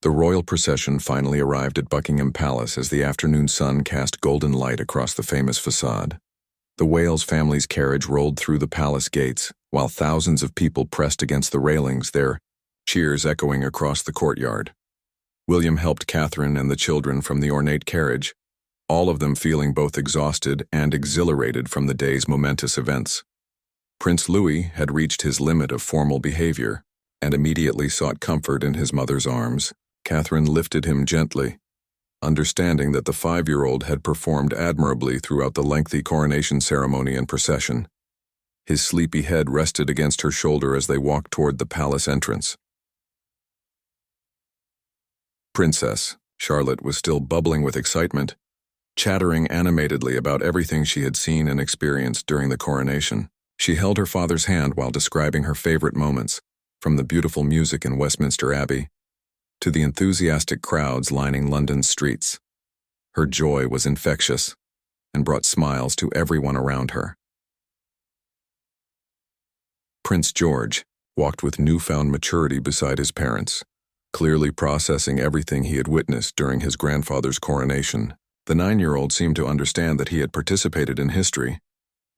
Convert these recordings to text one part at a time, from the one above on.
The royal procession finally arrived at Buckingham Palace as the afternoon sun cast golden light across the famous facade. The Wales family's carriage rolled through the palace gates, while thousands of people pressed against the railings, their cheers echoing across the courtyard. William helped Catherine and the children from the ornate carriage, all of them feeling both exhausted and exhilarated from the day's momentous events. Prince Louis had reached his limit of formal behavior and immediately sought comfort in his mother's arms. Catherine lifted him gently, understanding that the 5-year-old had performed admirably throughout the lengthy coronation ceremony and procession. His sleepy head rested against her shoulder as they walked toward the palace entrance. Princess Charlotte was still bubbling with excitement, chattering animatedly about everything she had seen and experienced during the coronation. She held her father's hand while describing her favorite moments, from the beautiful music in Westminster Abbey to the enthusiastic crowds lining London's streets. Her joy was infectious and brought smiles to everyone around her. Prince George walked with newfound maturity beside his parents, clearly processing everything he had witnessed during his grandfather's coronation. The 9-year-old seemed to understand that he had participated in history,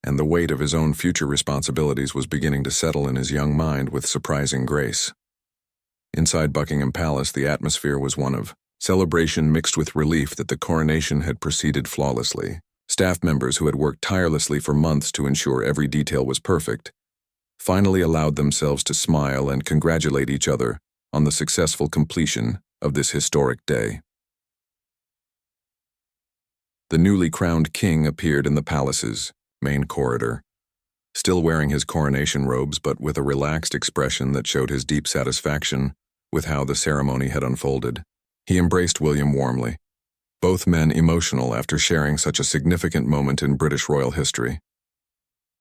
and the weight of his own future responsibilities was beginning to settle in his young mind with surprising grace. Inside Buckingham Palace, the atmosphere was one of celebration mixed with relief that the coronation had proceeded flawlessly. Staff members who had worked tirelessly for months to ensure every detail was perfect finally allowed themselves to smile and congratulate each other on the successful completion of this historic day. The newly crowned king appeared in the palace's main corridor, still wearing his coronation robes but with a relaxed expression that showed his deep satisfaction with how the ceremony had unfolded. He embraced William warmly, both men emotional after sharing such a significant moment in British royal history.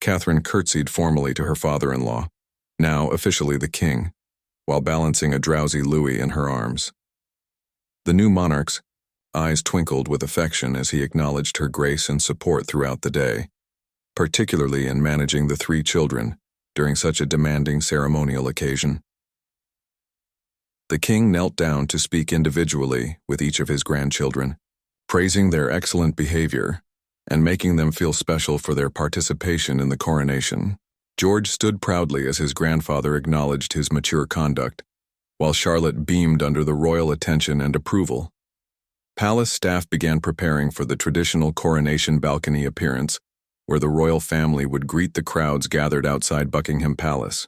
Catherine curtsied formally to her father-in-law, now officially the king, while balancing a drowsy Louis in her arms. The new monarch's eyes twinkled with affection as he acknowledged her grace and support throughout the day, particularly in managing the 3 children during such a demanding ceremonial occasion. The king knelt down to speak individually with each of his grandchildren, praising their excellent behavior and making them feel special for their participation in the coronation. George stood proudly as his grandfather acknowledged his mature conduct, while Charlotte beamed under the royal attention and approval. Palace staff began preparing for the traditional coronation balcony appearance, where the royal family would greet the crowds gathered outside Buckingham Palace.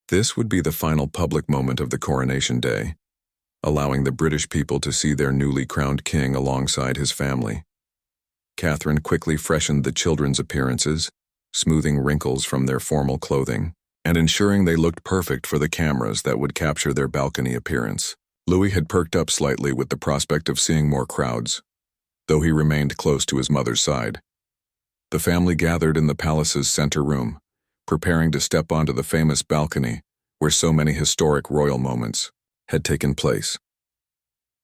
This would be the final public moment of the coronation day, allowing the British people to see their newly crowned king alongside his family. Catherine quickly freshened the children's appearances, smoothing wrinkles from their formal clothing, and ensuring they looked perfect for the cameras that would capture their balcony appearance. Louis had perked up slightly with the prospect of seeing more crowds, though he remained close to his mother's side. The family gathered in the palace's center room, preparing to step onto the famous balcony where so many historic royal moments had taken place.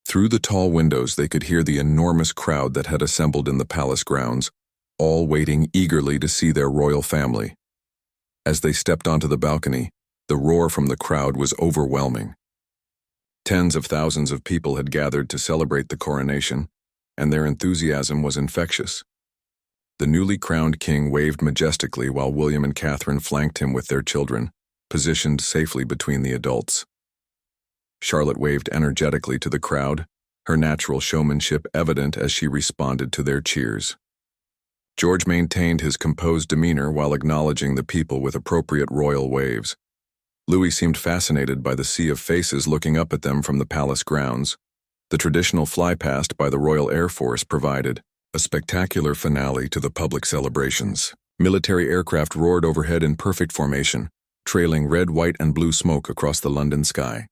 Through the tall windows, they could hear the enormous crowd that had assembled in the palace grounds, all waiting eagerly to see their royal family. As they stepped onto the balcony, the roar from the crowd was overwhelming. Tens of thousands of people had gathered to celebrate the coronation, and their enthusiasm was infectious. The newly crowned king waved majestically while William and Catherine flanked him with their children, positioned safely between the adults. Charlotte waved energetically to the crowd, her natural showmanship evident as she responded to their cheers. George maintained his composed demeanor while acknowledging the people with appropriate royal waves. Louis seemed fascinated by the sea of faces looking up at them from the palace grounds. The traditional flypast by the Royal Air Force provided a spectacular finale to the public celebrations. Military aircraft roared overhead in perfect formation, trailing red, white, and blue smoke across the London sky.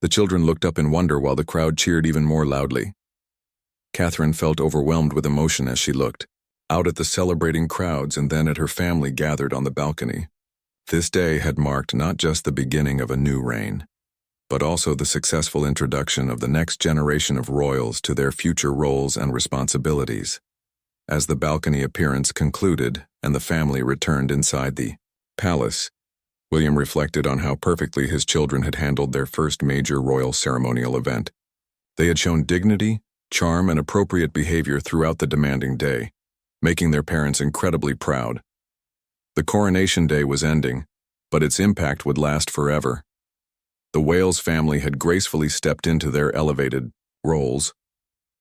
The children looked up in wonder while the crowd cheered even more loudly. Catherine felt overwhelmed with emotion as she looked out at the celebrating crowds and then at her family gathered on the balcony. This day had marked not just the beginning of a new reign, but also the successful introduction of the next generation of royals to their future roles and responsibilities. As the balcony appearance concluded and the family returned inside the palace, William reflected on how perfectly his children had handled their first major royal ceremonial event. They had shown dignity, charm, and appropriate behavior throughout the demanding day, making their parents incredibly proud. The coronation day was ending, but its impact would last forever. The Wales family had gracefully stepped into their elevated roles,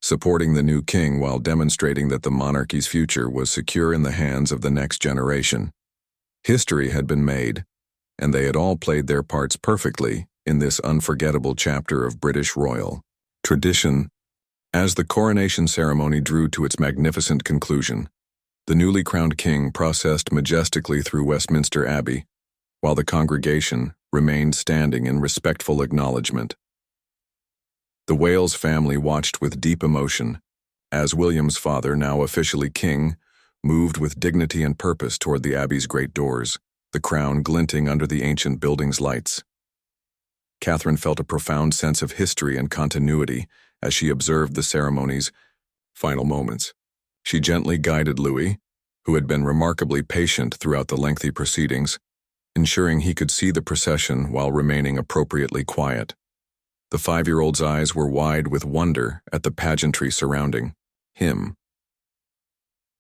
supporting the new king while demonstrating that the monarchy's future was secure in the hands of the next generation. History had been made, and they had all played their parts perfectly in this unforgettable chapter of British royal tradition. As the coronation ceremony drew to its magnificent conclusion, the newly crowned king processed majestically through Westminster Abbey, while the congregation remained standing in respectful acknowledgement. The Wales family watched with deep emotion as William's father, now officially king, moved with dignity and purpose toward the Abbey's great doors, the crown glinting under the ancient building's lights. Catherine felt a profound sense of history and continuity as she observed the ceremony's final moments. She gently guided Louis, who had been remarkably patient throughout the lengthy proceedings, ensuring he could see the procession while remaining appropriately quiet. The 5-year-old's eyes were wide with wonder at the pageantry surrounding him.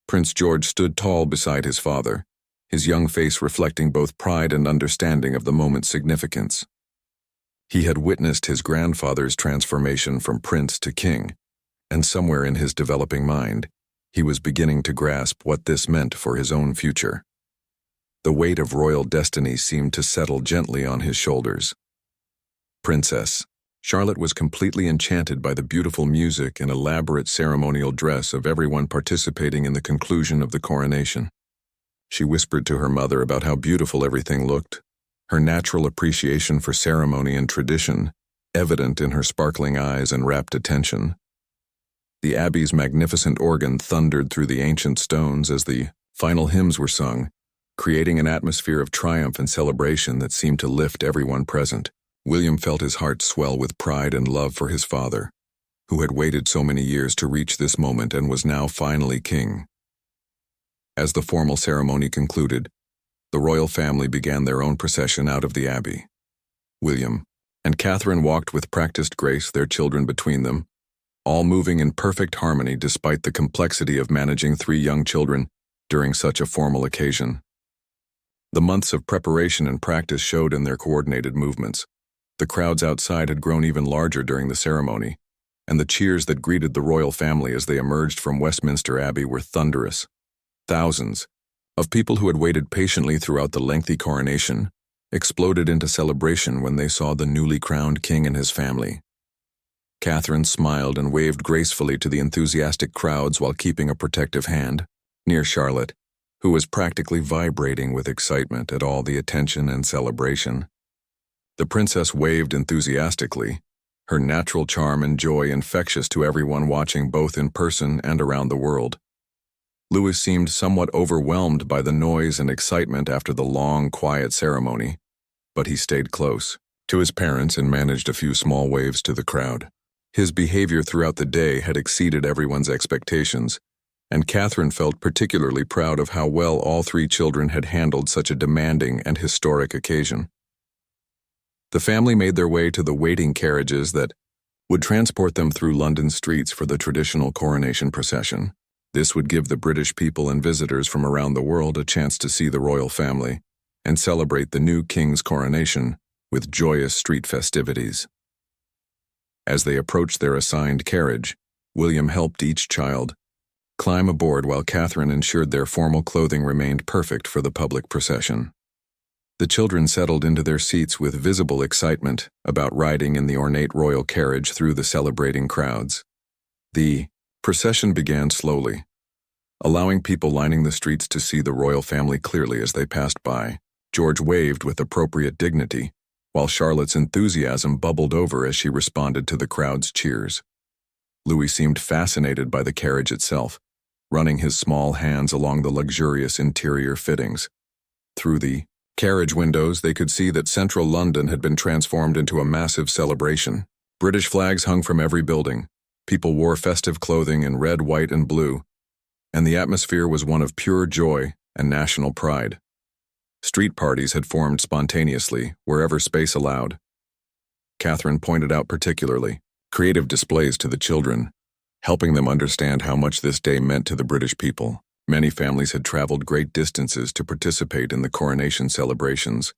Prince George stood tall beside his father, his young face reflecting both pride and understanding of the moment's significance. He had witnessed his grandfather's transformation from prince to king, and somewhere in his developing mind, he was beginning to grasp what this meant for his own future. The weight of royal destiny seemed to settle gently on his shoulders. Princess Charlotte was completely enchanted by the beautiful music and elaborate ceremonial dress of everyone participating in the conclusion of the coronation. She whispered to her mother about how beautiful everything looked, her natural appreciation for ceremony and tradition evident in her sparkling eyes and rapt attention. The Abbey's magnificent organ thundered through the ancient stones as the final hymns were sung, creating an atmosphere of triumph and celebration that seemed to lift everyone present. William felt his heart swell with pride and love for his father, who had waited so many years to reach this moment and was now finally king. As the formal ceremony concluded, the royal family began their own procession out of the Abbey. William and Catherine walked with practiced grace, their children between them, all moving in perfect harmony despite the complexity of managing 3 young children during such a formal occasion. The months of preparation and practice showed in their coordinated movements. The crowds outside had grown even larger during the ceremony, and the cheers that greeted the royal family as they emerged from Westminster Abbey were thunderous. Thousands of people who had waited patiently throughout the lengthy coronation exploded into celebration when they saw the newly crowned king and his family. Catherine smiled and waved gracefully to the enthusiastic crowds while keeping a protective hand near Charlotte, who was practically vibrating with excitement at all the attention and celebration. The princess waved enthusiastically, her natural charm and joy infectious to everyone watching both in person and around the world. Louis seemed somewhat overwhelmed by the noise and excitement after the long, quiet ceremony, but he stayed close to his parents and managed a few small waves to the crowd. His behavior throughout the day had exceeded everyone's expectations, and Catherine felt particularly proud of how well all 3 children had handled such a demanding and historic occasion. The family made their way to the waiting carriages that would transport them through London streets for the traditional coronation procession. This would give the British people and visitors from around the world a chance to see the royal family and celebrate the new king's coronation with joyous street festivities. As they approached their assigned carriage, William helped each child climb aboard while Catherine ensured their formal clothing remained perfect for the public procession. The children settled into their seats with visible excitement about riding in the ornate royal carriage through the celebrating crowds. The procession began slowly, allowing people lining the streets to see the royal family clearly as they passed by. George waved with appropriate dignity, while Charlotte's enthusiasm bubbled over as she responded to the crowd's cheers. Louis seemed fascinated by the carriage itself, running his small hands along the luxurious interior fittings. Through the carriage windows, they could see that central London had been transformed into a massive celebration. British flags hung from every building. People wore festive clothing in red, white, and blue, and the atmosphere was one of pure joy and national pride. Street parties had formed spontaneously, wherever space allowed. Catherine pointed out particularly creative displays to the children, helping them understand how much this day meant to the British people. Many families had traveled great distances to participate in the coronation celebrations,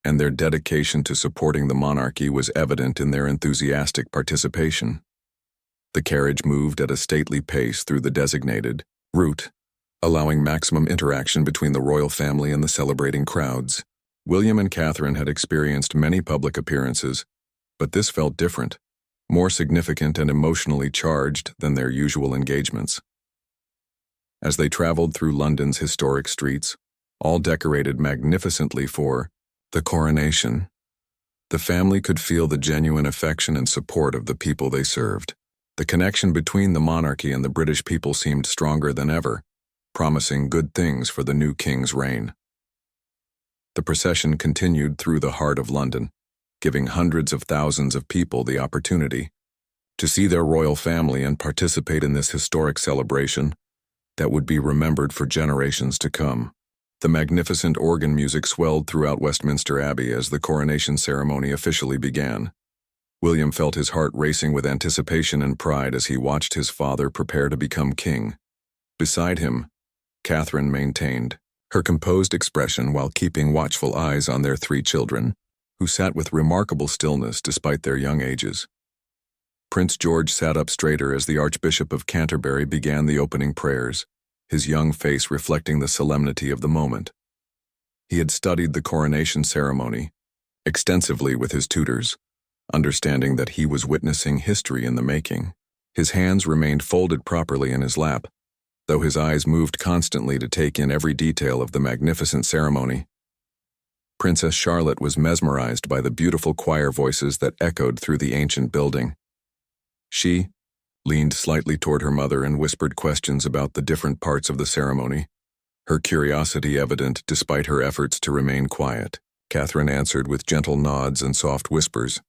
and their dedication to supporting the monarchy was evident in their enthusiastic participation. The carriage moved at a stately pace through the designated route, allowing maximum interaction between the royal family and the celebrating crowds. William and Catherine had experienced many public appearances, but this felt different, more significant and emotionally charged than their usual engagements. As they traveled through London's historic streets, all decorated magnificently for the coronation, the family could feel the genuine affection and support of the people they served. The connection between the monarchy and the British people seemed stronger than ever, promising good things for the new king's reign. The procession continued through the heart of London, giving hundreds of thousands of people the opportunity to see their royal family and participate in this historic celebration that would be remembered for generations to come. The magnificent organ music swelled throughout Westminster Abbey as the coronation ceremony officially began. William felt his heart racing with anticipation and pride as he watched his father prepare to become king. Beside him, Catherine maintained her composed expression while keeping watchful eyes on their 3 children, who sat with remarkable stillness despite their young ages. Prince George sat up straighter as the Archbishop of Canterbury began the opening prayers, his young face reflecting the solemnity of the moment. He had studied the coronation ceremony extensively with his tutors, understanding that he was witnessing history in the making. His hands remained folded properly in his lap, though his eyes moved constantly to take in every detail of the magnificent ceremony. Princess Charlotte was mesmerized by the beautiful choir voices that echoed through the ancient building. She leaned slightly toward her mother and whispered questions about the different parts of the ceremony, her curiosity evident despite her efforts to remain quiet. Catherine answered with gentle nods and soft whispers,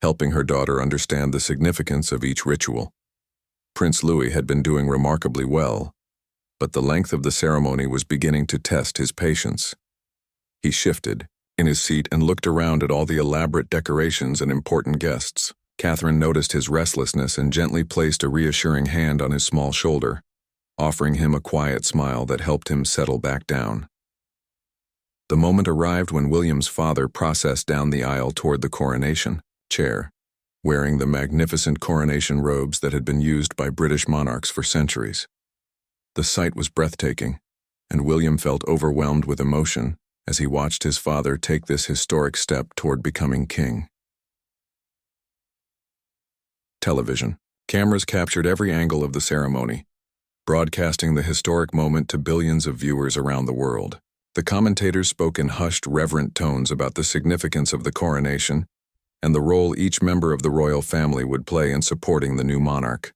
helping her daughter understand the significance of each ritual. Prince Louis had been doing remarkably well, but the length of the ceremony was beginning to test his patience. He shifted in his seat and looked around at all the elaborate decorations and important guests. Catherine noticed his restlessness and gently placed a reassuring hand on his small shoulder, offering him a quiet smile that helped him settle back down. The moment arrived when William's father processed down the aisle toward the coronation chair, wearing the magnificent coronation robes that had been used by British monarchs for centuries. The sight was breathtaking, and William felt overwhelmed with emotion as he watched his father take this historic step toward becoming king. Television. Cameras captured every angle of the ceremony, broadcasting the historic moment to billions of viewers around the world. The commentators spoke in hushed, reverent tones about the significance of the coronation and the role each member of the royal family would play in supporting the new monarch.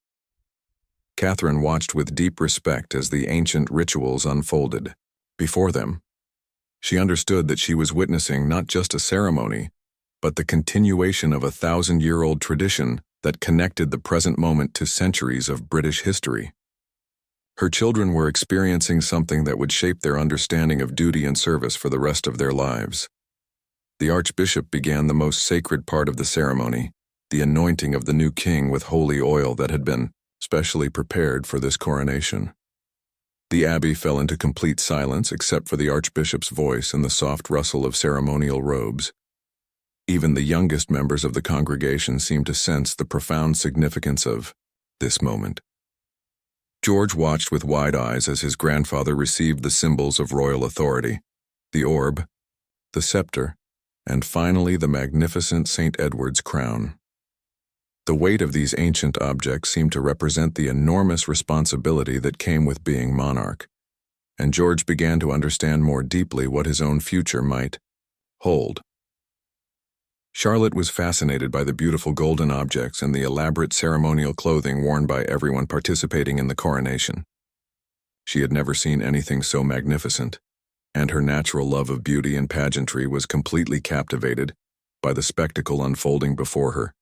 Catherine watched with deep respect as the ancient rituals unfolded before them. She understood that she was witnessing not just a ceremony, but the continuation of a 1,000-year-old tradition that connected the present moment to centuries of British history. Her children were experiencing something that would shape their understanding of duty and service for the rest of their lives. The Archbishop began the most sacred part of the ceremony, the anointing of the new king with holy oil that had been specially prepared for this coronation. The abbey fell into complete silence except for the Archbishop's voice and the soft rustle of ceremonial robes. Even the youngest members of the congregation seemed to sense the profound significance of this moment. George watched with wide eyes as his grandfather received the symbols of royal authority, the orb, the scepter, and finally the magnificent St. Edward's crown. The weight of these ancient objects seemed to represent the enormous responsibility that came with being monarch, and George began to understand more deeply what his own future might hold. Charlotte was fascinated by the beautiful golden objects and the elaborate ceremonial clothing worn by everyone participating in the coronation. She had never seen anything so magnificent, and her natural love of beauty and pageantry was completely captivated by the spectacle unfolding before her.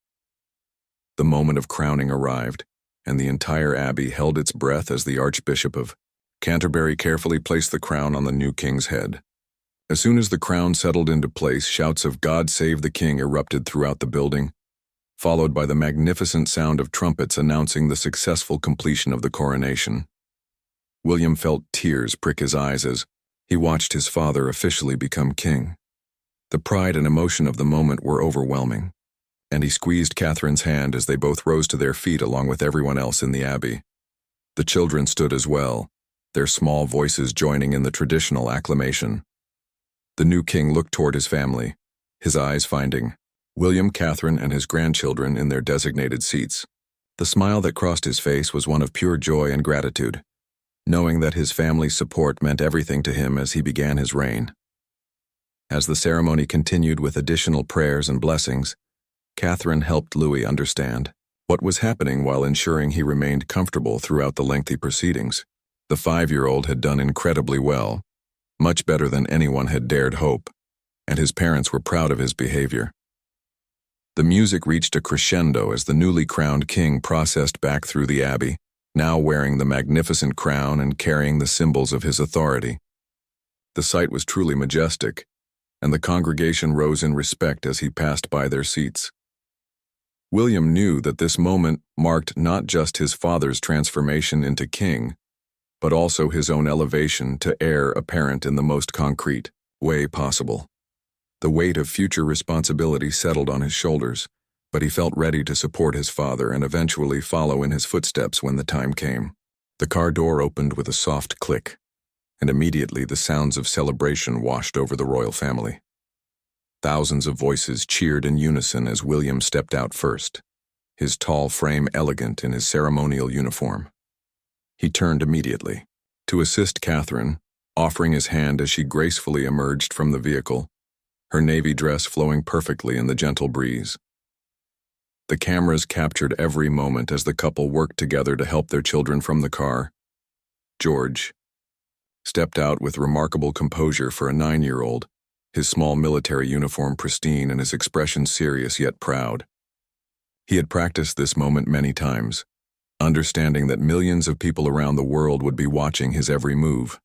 The moment of crowning arrived, and the entire abbey held its breath as the Archbishop of Canterbury carefully placed the crown on the new king's head. As soon as the crown settled into place, shouts of "God Save the King" erupted throughout the building, followed by the magnificent sound of trumpets announcing the successful completion of the coronation. William felt tears prick his eyes as he watched his father officially become king. The pride and emotion of the moment were overwhelming, and he squeezed Catherine's hand as they both rose to their feet along with everyone else in the abbey. The children stood as well, their small voices joining in the traditional acclamation. The new king looked toward his family, his eyes finding William, Catherine, and his grandchildren in their designated seats. The smile that crossed his face was one of pure joy and gratitude, knowing that his family's support meant everything to him as he began his reign. As the ceremony continued with additional prayers and blessings, Catherine helped Louis understand what was happening while ensuring he remained comfortable throughout the lengthy proceedings. The 5-year-old had done incredibly well, much better than anyone had dared hope, and his parents were proud of his behavior. The music reached a crescendo as the newly crowned king processed back through the abbey, now wearing the magnificent crown and carrying the symbols of his authority. The sight was truly majestic, and the congregation rose in respect as he passed by their seats. William knew that this moment marked not just his father's transformation into king, but also his own elevation to heir apparent in the most concrete way possible. The weight of future responsibility settled on his shoulders, but he felt ready to support his father and eventually follow in his footsteps when the time came. The car door opened with a soft click, and immediately the sounds of celebration washed over the royal family. Thousands of voices cheered in unison as William stepped out first, his tall frame elegant in his ceremonial uniform. He turned immediately to assist Catherine, offering his hand as she gracefully emerged from the vehicle, her navy dress flowing perfectly in the gentle breeze. The cameras captured every moment as the couple worked together to help their children from the car. George stepped out with remarkable composure for a 9-year-old, his small military uniform pristine and his expression serious yet proud. He had practiced this moment many times, understanding that millions of people around the world would be watching his every move.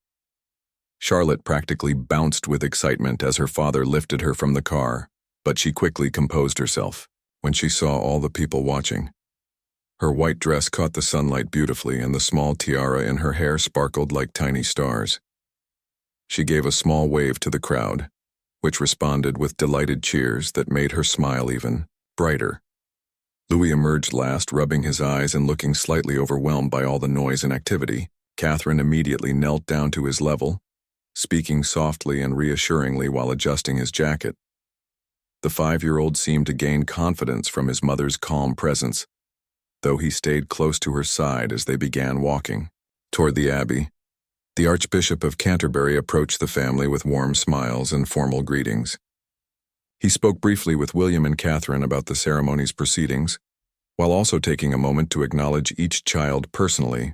Charlotte practically bounced with excitement as her father lifted her from the car, but she quickly composed herself when she saw all the people watching. Her white dress caught the sunlight beautifully, and the small tiara in her hair sparkled like tiny stars. She gave a small wave to the crowd, which responded with delighted cheers that made her smile even brighter. Louis emerged last, rubbing his eyes and looking slightly overwhelmed by all the noise and activity. Catherine immediately knelt down to his level, speaking softly and reassuringly while adjusting his jacket. The 5-year-old seemed to gain confidence from his mother's calm presence, though he stayed close to her side as they began walking toward the abbey. The Archbishop of Canterbury approached the family with warm smiles and formal greetings. He spoke briefly with William and Catherine about the ceremony's proceedings, while also taking a moment to acknowledge each child personally.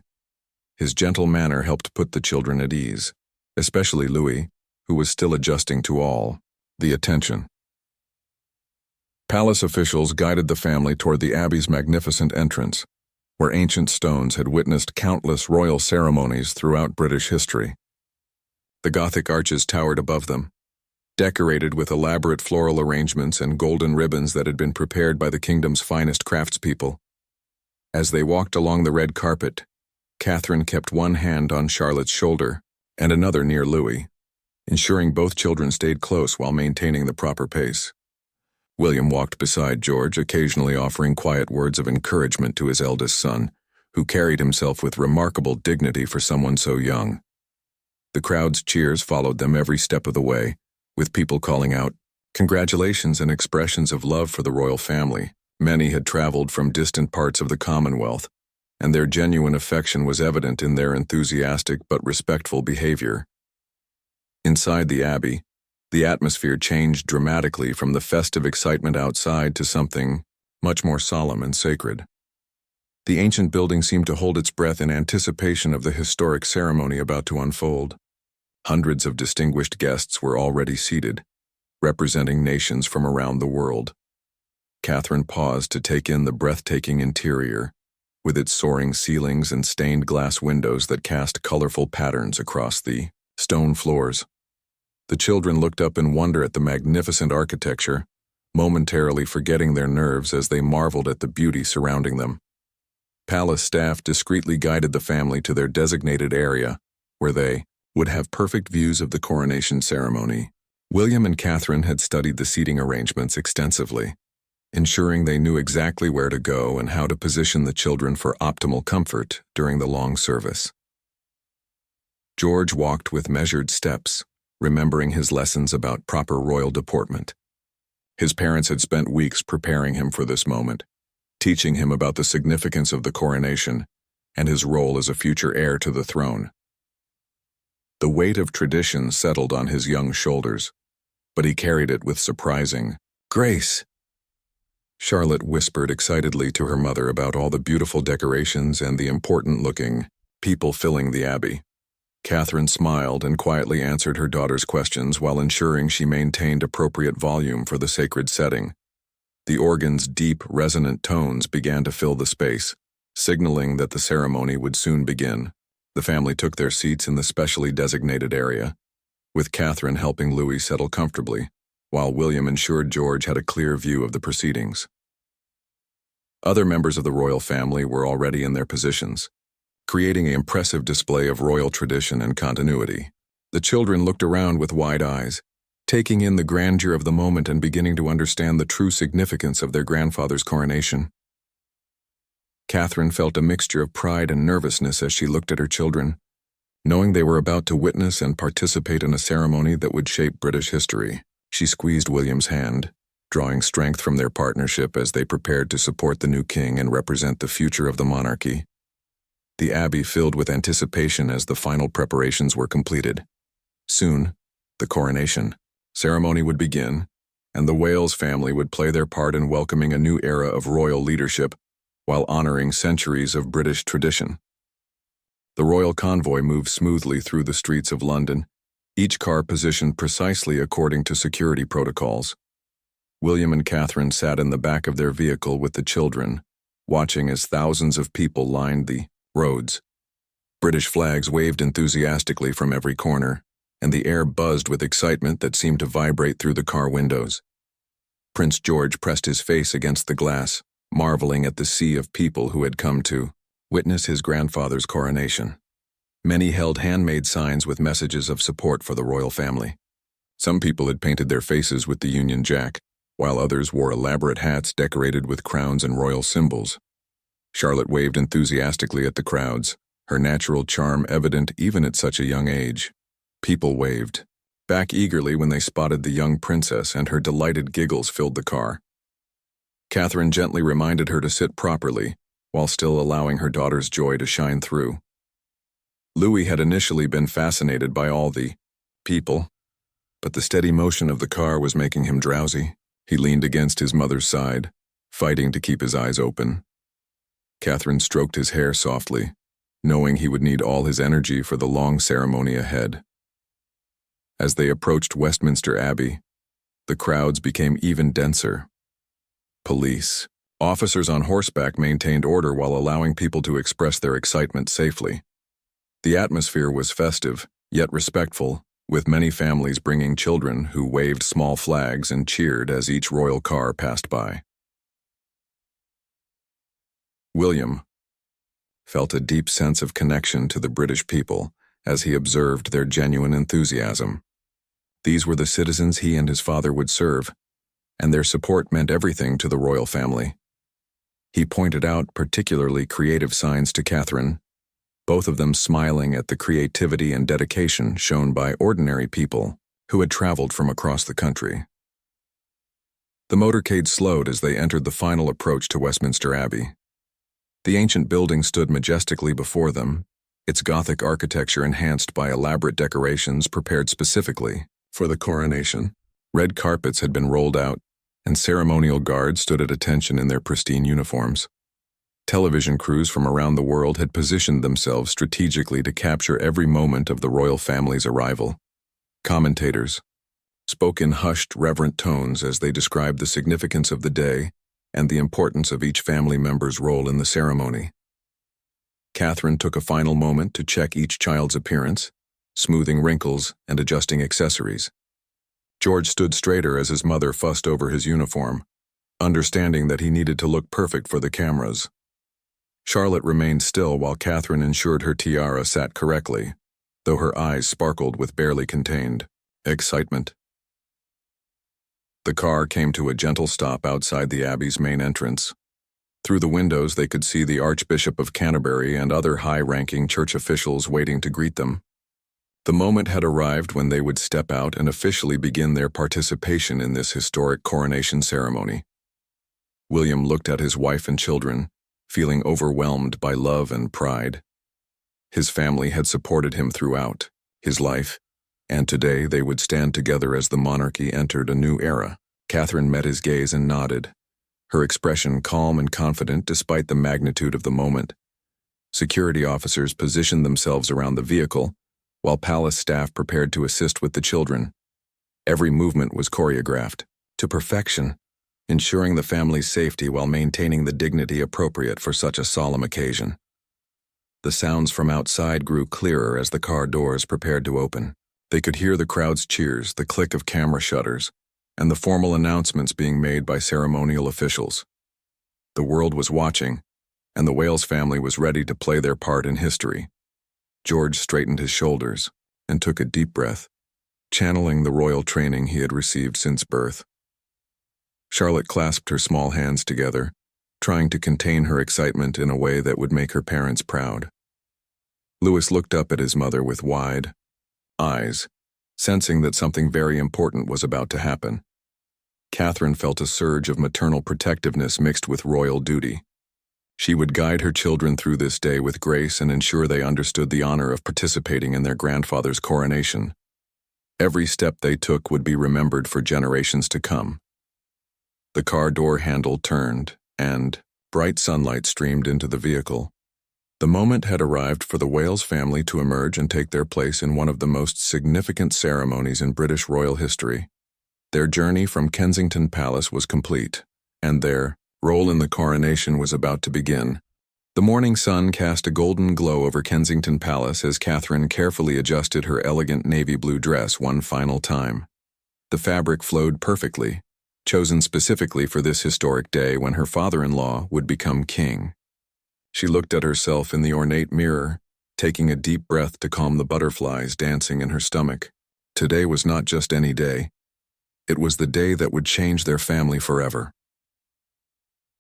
His gentle manner helped put the children at ease, especially Louis, who was still adjusting to all the attention. Palace officials guided the family toward the abbey's magnificent entrance, where ancient stones had witnessed countless royal ceremonies throughout British history. The Gothic arches towered above them, decorated with elaborate floral arrangements and golden ribbons that had been prepared by the kingdom's finest craftspeople. As they walked along the red carpet, Catherine kept one hand on Charlotte's shoulder and another near Louis, ensuring both children stayed close while maintaining the proper pace. William walked beside George, occasionally offering quiet words of encouragement to his eldest son, who carried himself with remarkable dignity for someone so young. The crowd's cheers followed them every step of the way, with people calling out congratulations and expressions of love for the royal family. Many had traveled from distant parts of the Commonwealth, and their genuine affection was evident in their enthusiastic but respectful behavior. Inside the abbey, the atmosphere changed dramatically from the festive excitement outside to something much more solemn and sacred. The ancient building seemed to hold its breath in anticipation of the historic ceremony about to unfold. Hundreds of distinguished guests were already seated, representing nations from around the world. Catherine paused to take in the breathtaking interior, with its soaring ceilings and stained glass windows that cast colorful patterns across the stone floors. The children looked up in wonder at the magnificent architecture, momentarily forgetting their nerves as they marveled at the beauty surrounding them. Palace staff discreetly guided the family to their designated area, where they would have perfect views of the coronation ceremony. William and Catherine had studied the seating arrangements extensively, ensuring they knew exactly where to go and how to position the children for optimal comfort during the long service. George walked with measured steps, remembering his lessons about proper royal deportment. His parents had spent weeks preparing him for this moment, teaching him about the significance of the coronation and his role as a future heir to the throne. The weight of tradition settled on his young shoulders, but he carried it with surprising grace. Charlotte whispered excitedly to her mother about all the beautiful decorations and the important-looking people filling the abbey. Catherine smiled and quietly answered her daughter's questions while ensuring she maintained appropriate volume for the sacred setting. The organ's deep, resonant tones began to fill the space, signaling that the ceremony would soon begin. The family took their seats in the specially designated area, with Catherine helping Louis settle comfortably, while William ensured George had a clear view of the proceedings. Other members of the royal family were already in their positions, creating an impressive display of royal tradition and continuity. The children looked around with wide eyes, taking in the grandeur of the moment and beginning to understand the true significance of their grandfather's coronation. Catherine felt a mixture of pride and nervousness as she looked at her children, knowing they were about to witness and participate in a ceremony that would shape British history. She squeezed William's hand, drawing strength from their partnership as they prepared to support the new king and represent the future of the monarchy. The abbey filled with anticipation as the final preparations were completed. Soon, the coronation ceremony would begin, and the Wales family would play their part in welcoming a new era of royal leadership while honoring centuries of British tradition. The royal convoy moved smoothly through the streets of London, each car positioned precisely according to security protocols. William and Catherine sat in the back of their vehicle with the children, watching as thousands of people lined the roads. British flags waved enthusiastically from every corner, and the air buzzed with excitement that seemed to vibrate through the car windows. Prince George pressed his face against the glass, marveling at the sea of people who had come to witness his grandfather's coronation. Many held handmade signs with messages of support for the royal family. Some people had painted their faces with the Union Jack, while others wore elaborate hats decorated with crowns and royal symbols. Charlotte waved enthusiastically at the crowds, her natural charm evident even at such a young age. People waved back eagerly when they spotted the young princess, and her delighted giggles filled the car. Catherine gently reminded her to sit properly, while still allowing her daughter's joy to shine through. Louis had initially been fascinated by all the people, but the steady motion of the car was making him drowsy. He leaned against his mother's side, fighting to keep his eyes open. Catherine stroked his hair softly, knowing he would need all his energy for the long ceremony ahead. As they approached Westminster Abbey, the crowds became even denser. Police, officers on horseback maintained order while allowing people to express their excitement safely. The atmosphere was festive, yet respectful, with many families bringing children who waved small flags and cheered as each royal car passed by. William felt a deep sense of connection to the British people as he observed their genuine enthusiasm. These were the citizens he and his father would serve, and their support meant everything to the royal family. He pointed out particularly creative signs to Catherine, both of them smiling at the creativity and dedication shown by ordinary people who had traveled from across the country. The motorcade slowed as they entered the final approach to Westminster Abbey. The ancient building stood majestically before them, its Gothic architecture enhanced by elaborate decorations prepared specifically for the coronation. Red carpets had been rolled out, and ceremonial guards stood at attention in their pristine uniforms. Television crews from around the world had positioned themselves strategically to capture every moment of the royal family's arrival. Commentators spoke in hushed, reverent tones as they described the significance of the day and the importance of each family member's role in the ceremony. Catherine took a final moment to check each child's appearance, smoothing wrinkles and adjusting accessories. George stood straighter as his mother fussed over his uniform, understanding that he needed to look perfect for the cameras. Charlotte remained still while Catherine ensured her tiara sat correctly, though her eyes sparkled with barely contained excitement. The car came to a gentle stop outside the Abbey's main entrance. Through the windows they could see the Archbishop of Canterbury and other high-ranking church officials waiting to greet them. The moment had arrived when they would step out and officially begin their participation in this historic coronation ceremony. William looked at his wife and children, feeling overwhelmed by love and pride. His family had supported him throughout his life, and today they would stand together as the monarchy entered a new era. Catherine met his gaze and nodded, her expression calm and confident despite the magnitude of the moment. Security officers positioned themselves around the vehicle, while palace staff prepared to assist with the children. Every movement was choreographed to perfection, ensuring the family's safety while maintaining the dignity appropriate for such a solemn occasion. The sounds from outside grew clearer as the car doors prepared to open. They could hear the crowd's cheers, the click of camera shutters, and the formal announcements being made by ceremonial officials. The world was watching, and the Wales family was ready to play their part in history. George straightened his shoulders and took a deep breath, channeling the royal training he had received since birth. Charlotte clasped her small hands together, trying to contain her excitement in a way that would make her parents proud. Louis looked up at his mother with wide eyes, sensing that something very important was about to happen. Catherine felt a surge of maternal protectiveness mixed with royal duty. She would guide her children through this day with grace and ensure they understood the honor of participating in their grandfather's coronation. Every step they took would be remembered for generations to come. The car door handle turned, and bright sunlight streamed into the vehicle. The moment had arrived for the Wales family to emerge and take their place in one of the most significant ceremonies in British royal history. Their journey from Kensington Palace was complete, and their role in the coronation was about to begin. The morning sun cast a golden glow over Kensington Palace as Catherine carefully adjusted her elegant navy blue dress one final time. The fabric flowed perfectly, chosen specifically for this historic day when her father-in-law would become king. She looked at herself in the ornate mirror, taking a deep breath to calm the butterflies dancing in her stomach. Today was not just any day. It was the day that would change their family forever.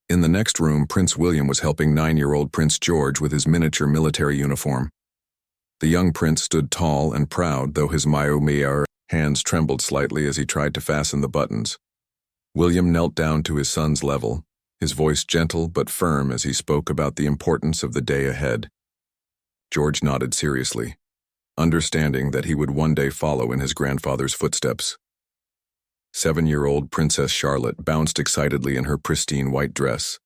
In the next room, Prince William was helping 9-year-old Prince George with his miniature military uniform. The young prince stood tall and proud, though his hands trembled slightly as he tried to fasten the buttons. William knelt down to his son's level, his voice gentle but firm as he spoke about the importance of the day ahead. George nodded seriously, understanding that he would one day follow in his grandfather's footsteps. 7-year-old Princess Charlotte bounced excitedly in her pristine white dress,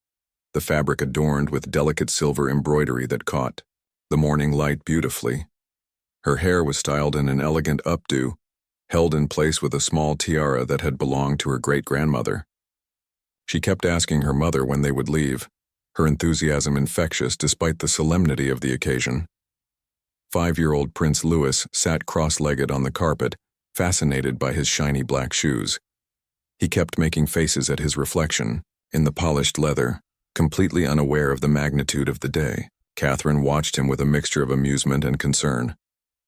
the fabric adorned with delicate silver embroidery that caught the morning light beautifully. Her hair was styled in an elegant updo, held in place with a small tiara that had belonged to her great-grandmother. She kept asking her mother when they would leave, her enthusiasm infectious despite the solemnity of the occasion. 5-year-old Prince Louis sat cross-legged on the carpet, fascinated by his shiny black shoes. He kept making faces at his reflection, in the polished leather, completely unaware of the magnitude of the day. Catherine watched him with a mixture of amusement and concern,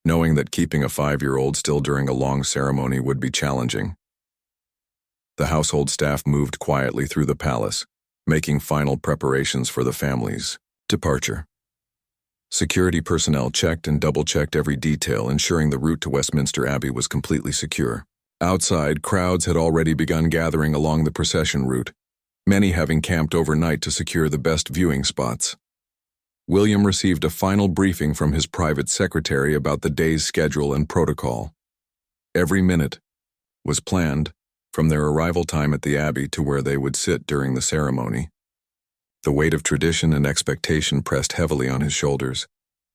knowing that keeping a 5-year-old still during a long ceremony would be challenging. The household staff moved quietly through the palace, making final preparations for the family's departure. Security personnel checked and double-checked every detail, ensuring the route to Westminster Abbey was completely secure. Outside, crowds had already begun gathering along the procession route, many having camped overnight to secure the best viewing spots. William received a final briefing from his private secretary about the day's schedule and protocol. Every minute was planned, from their arrival time at the Abbey to where they would sit during the ceremony. The weight of tradition and expectation pressed heavily on his shoulders,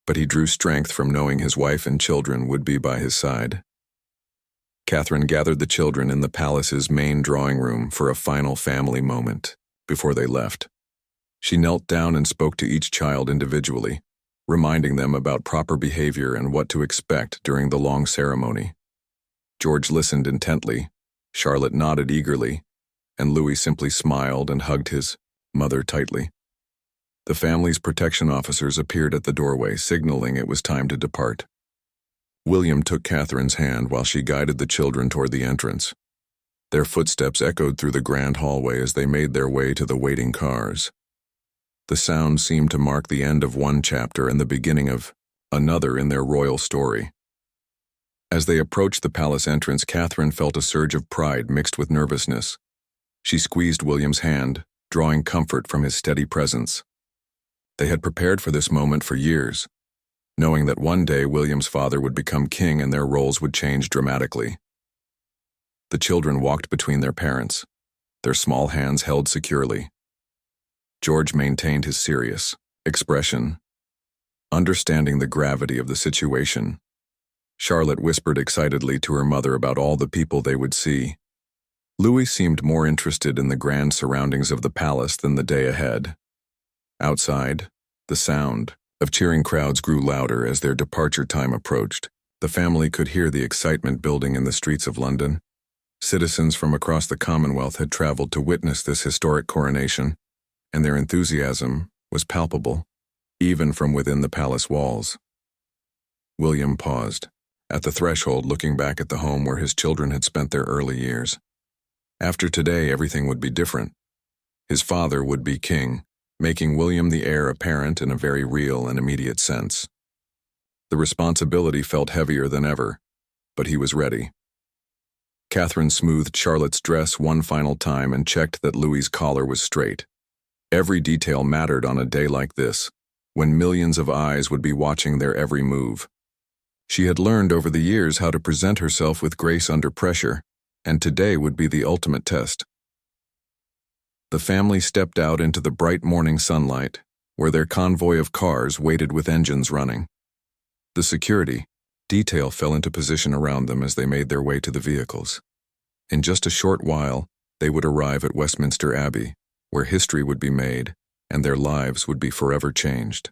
but he drew strength from knowing his wife and children would be by his side. Catherine gathered the children in the palace's main drawing room for a final family moment before they left. She knelt down and spoke to each child individually, reminding them about proper behavior and what to expect during the long ceremony. George listened intently, Charlotte nodded eagerly, and Louis simply smiled and hugged his mother tightly. The family's protection officers appeared at the doorway, signaling it was time to depart. William took Catherine's hand while she guided the children toward the entrance. Their footsteps echoed through the grand hallway as they made their way to the waiting cars. The sound seemed to mark the end of one chapter and the beginning of another in their royal story. As they approached the palace entrance, Catherine felt a surge of pride mixed with nervousness. She squeezed William's hand, drawing comfort from his steady presence. They had prepared for this moment for years, knowing that one day William's father would become king and their roles would change dramatically. The children walked between their parents, their small hands held securely. George maintained his serious expression, understanding the gravity of the situation. Charlotte whispered excitedly to her mother about all the people they would see. Louis seemed more interested in the grand surroundings of the palace than the day ahead. Outside, the sound of cheering crowds grew louder as their departure time approached. The family could hear the excitement building in the streets of London. Citizens from across the Commonwealth had traveled to witness this historic coronation, and their enthusiasm was palpable, even from within the palace walls. William paused, at the threshold looking back at the home where his children had spent their early years. After today, everything would be different. His father would be king, making William the heir apparent in a very real and immediate sense. The responsibility felt heavier than ever, but he was ready. Catherine smoothed Charlotte's dress one final time and checked that Louis's collar was straight. Every detail mattered on a day like this, when millions of eyes would be watching their every move. She had learned over the years how to present herself with grace under pressure, and today would be the ultimate test. The family stepped out into the bright morning sunlight, where their convoy of cars waited with engines running. The security detail fell into position around them as they made their way to the vehicles. In just a short while, they would arrive at Westminster Abbey, where history would be made and their lives would be forever changed.